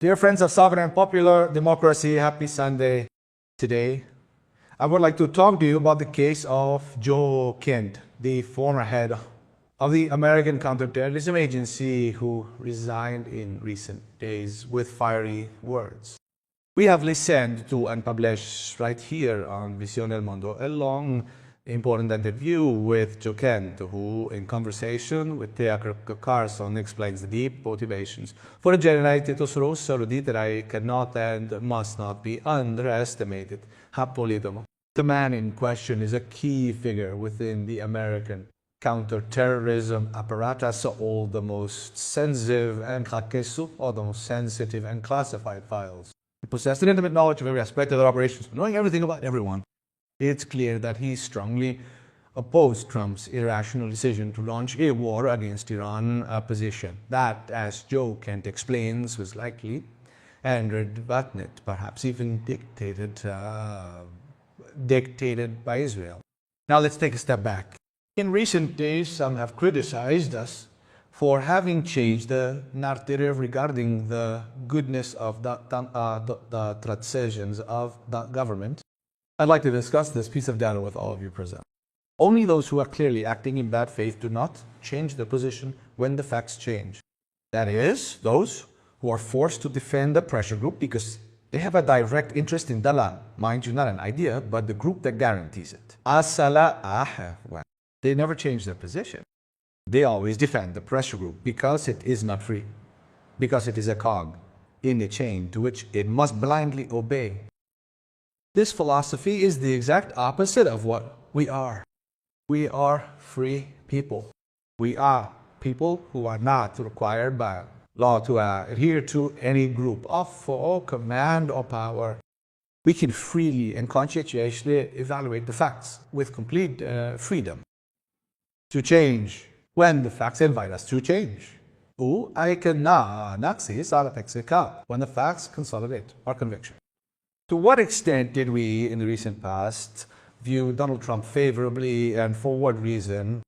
Dear friends of sovereign and popular democracy, happy Sunday. Today, I would like to talk to you about the case of Joe Kent, the former head of the American counterterrorism agency who resigned in recent days with fiery words. We have listened to and published right here on Visión del Mundo a long, important interview with Joe Kent, who, in conversation with Thea Carson, explains the deep motivations for a generalized rosso that I cannot and must not be underestimated. Hapolitomo. The man in question is a key figure within the American counterterrorism apparatus, all the most sensitive and classified files. He possessed an intimate knowledge of every aspect of their operations, knowing everything about everyone. It's clear that he strongly opposed Trump's irrational decision to launch a war against Iran, a position that, as Joe Kent explains, was likely and perhaps even dictated by Israel. Now let's take a step back. In recent days, some have criticized us for having changed the narrative regarding the goodness of the transitions of the government. I'd like to discuss this piece of data with all of you present. Only those who are clearly acting in bad faith do not change their position when the facts change. That is, those who are forced to defend the pressure group because they have a direct interest in the land. Mind you, not an idea, but the group that guarantees it. They never change their position. They always defend the pressure group because it is not free, because it is a cog in a chain to which it must blindly obey. This philosophy is the exact opposite of what we are. We are free people. We are people who are not required by law to adhere to any group or command or power. We can freely and conscientiously evaluate the facts with complete freedom to change when the facts invite us to change. When the facts consolidate our conviction. To what extent did we, in the recent past, view Donald Trump favorably, and for what reason?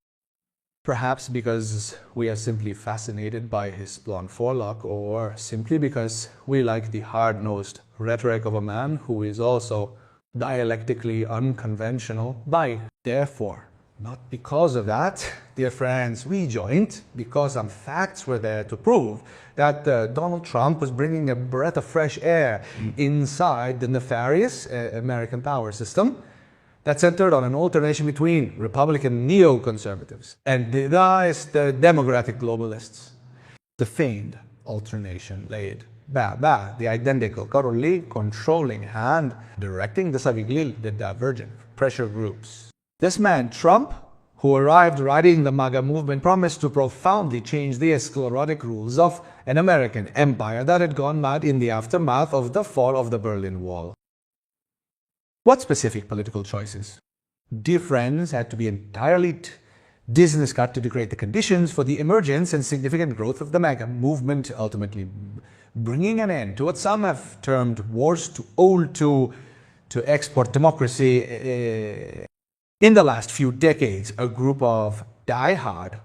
Perhaps because we are simply fascinated by his blonde forelock, or simply because we like the hard-nosed rhetoric of a man who is also dialectically unconventional. Therefore, not because of that, dear friends, we joined because some facts were there to prove that Donald Trump was bringing a breath of fresh air inside the nefarious American power system that centered on an alternation between Republican neoconservatives and the democratic globalists. The feigned alternation laid the identical, controlling hand directing the divergent pressure groups. This man, Trump, who arrived riding the MAGA movement, promised to profoundly change the sclerotic rules of an American empire that had gone mad in the aftermath of the fall of the Berlin Wall. What specific political choices? Dear friends, had to be entirely cut to create the conditions for the emergence and significant growth of the MAGA movement, ultimately bringing an end to what some have termed wars too old to export democracy. In the last few decades, a group of die-hard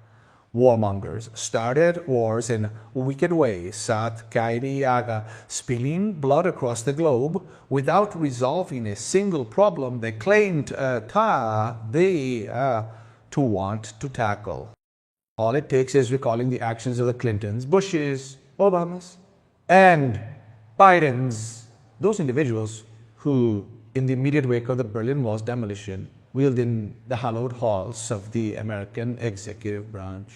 warmongers started wars in wicked ways, spilling blood across the globe without resolving a single problem they claimed to want to tackle. All it takes is recalling the actions of the Clintons, Bushes, Obamas, and Bidens, those individuals who, in the immediate wake of the Berlin Wall's demolition, wielding the hallowed halls of the American executive branch.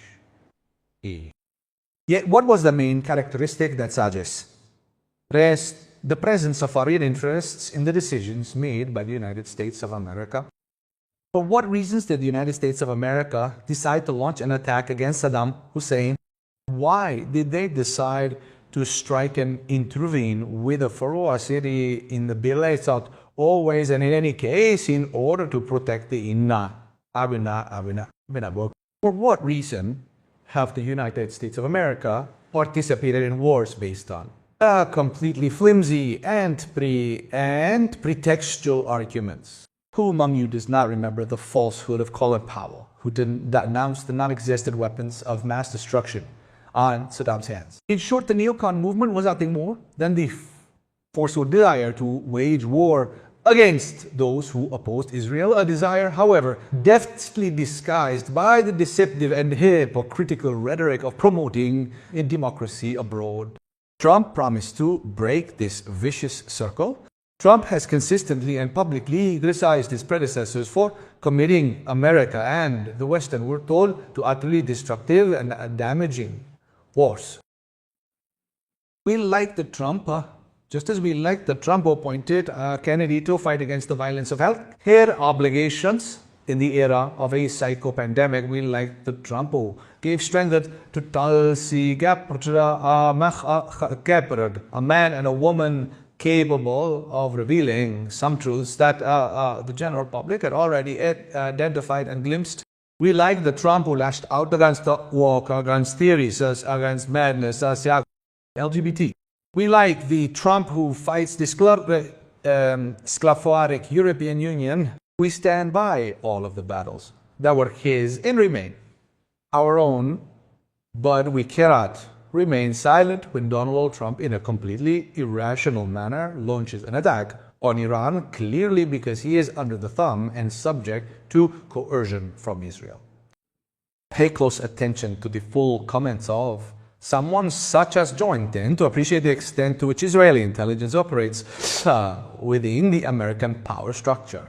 Yet what was the main characteristic that suggests the presence of foreign interests in the decisions made by the United States of America? For what reasons did the United States of America decide to launch an attack against Saddam Hussein? Why did they decide to strike and intervene with a ferocity in the billets out always and in any case in order to protect the Inna? For what reason have the United States of America participated in wars based on completely flimsy and pretextual arguments? Who among you does not remember the falsehood of Colin Powell, who denounced the non-existent weapons of mass destruction on Saddam's hands. In short, the neocon movement was nothing more than the forceful desire to wage war against those who opposed Israel, a desire, however, deftly disguised by the deceptive and hypocritical rhetoric of promoting a democracy abroad. Trump promised to break this vicious circle. Trump has consistently and publicly criticized his predecessors for committing America and the Western world to utterly destructive and damaging wars. We like the Trump, just as we like the Trump appointed Kennedy to fight against the violence of health care obligations in the era of a psycho-pandemic. We like the Trump who gave strength to Tulsi Gabbard, a man and a woman capable of revealing some truths that the general public had already identified and glimpsed. We like the Trump who lashed out against the woke, against theories, against madness, LGBT. We like the Trump who fights the sclerotic European Union. We stand by all of the battles that were his and remain our own, but we cannot remain silent when Donald Trump, in a completely irrational manner, launches an attack on Iran, clearly because he is under the thumb and subject to coercion from Israel. Pay close attention to the full comments of someone such as Joe Biden to appreciate the extent to which Israeli intelligence operates within the American power structure.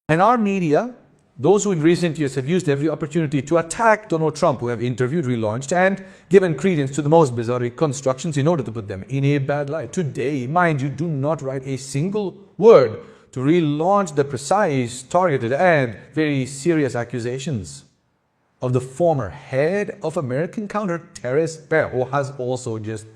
And our media, those who in recent years have used every opportunity to attack Donald Trump, who have interviewed, relaunched, and given credence to the most bizarre reconstructions in order to put them in a bad light. Today, mind you, do not write a single word to relaunch the precise, targeted, and very serious accusations of the former head of American counter-terrorist pair, who has also just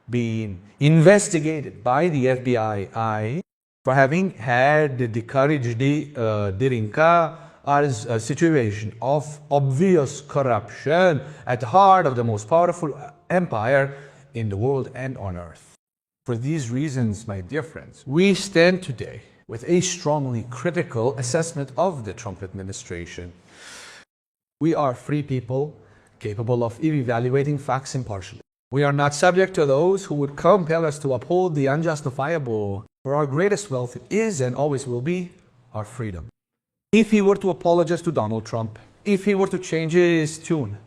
been investigated by the FBI for having had the courage Dirinka as a situation of obvious corruption at the heart of the most powerful empire in the world and on earth. For these reasons, my dear friends, we stand today with a strongly critical assessment of the Trump administration. We are free people capable of evaluating facts impartially. We are not subject to those who would compel us to uphold the unjustifiable. For our greatest wealth is and always will be our freedom. If he were to apologize to Donald Trump, if he were to change his tune,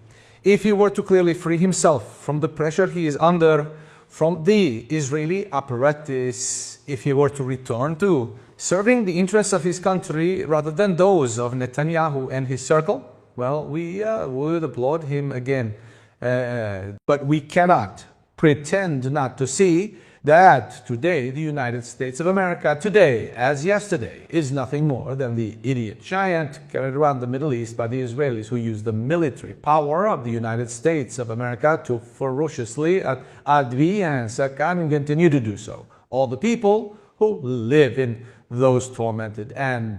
if he were to clearly free himself from the pressure he is under from the Israeli apparatus, if he were to return to serving the interests of his country rather than those of Netanyahu and his circle, well, we would applaud him again. But we cannot pretend not to see that today the United States of America, today as yesterday, is nothing more than the idiot giant carried around the Middle East by the Israelis, who use the military power of the United States of America to ferociously advance and continue to do so. All the people who live in those tormented and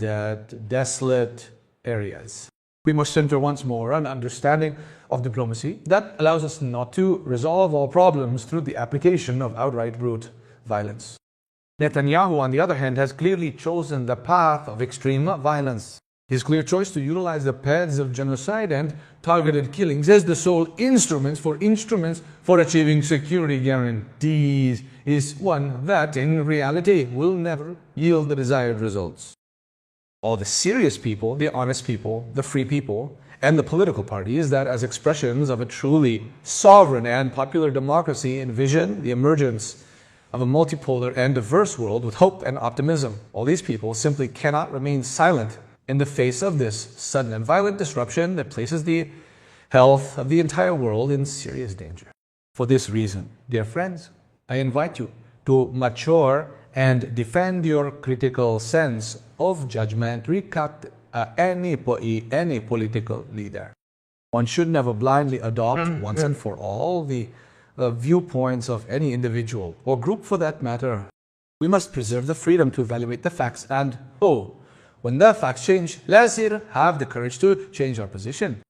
desolate areas. We must center once more on understanding of diplomacy that allows us not to resolve all problems through the application of outright brute violence. Netanyahu, on the other hand, has clearly chosen the path of extreme violence. His clear choice to utilize the paths of genocide and targeted killings as the sole instruments for achieving security guarantees is one that, in reality, will never yield the desired results. All the serious people, the honest people, the free people, and the political parties that, as expressions of a truly sovereign and popular democracy, envision the emergence of a multipolar and diverse world with hope and optimism. All these people simply cannot remain silent in the face of this sudden and violent disruption that places the health of the entire world in serious danger. For this reason, dear friends, I invite you to mature and defend your critical sense of judgment, recut any political leader. One should never blindly adopt once and for all the viewpoints of any individual or group for that matter. We must preserve the freedom to evaluate the facts and, when the facts change, let's have the courage to change our position.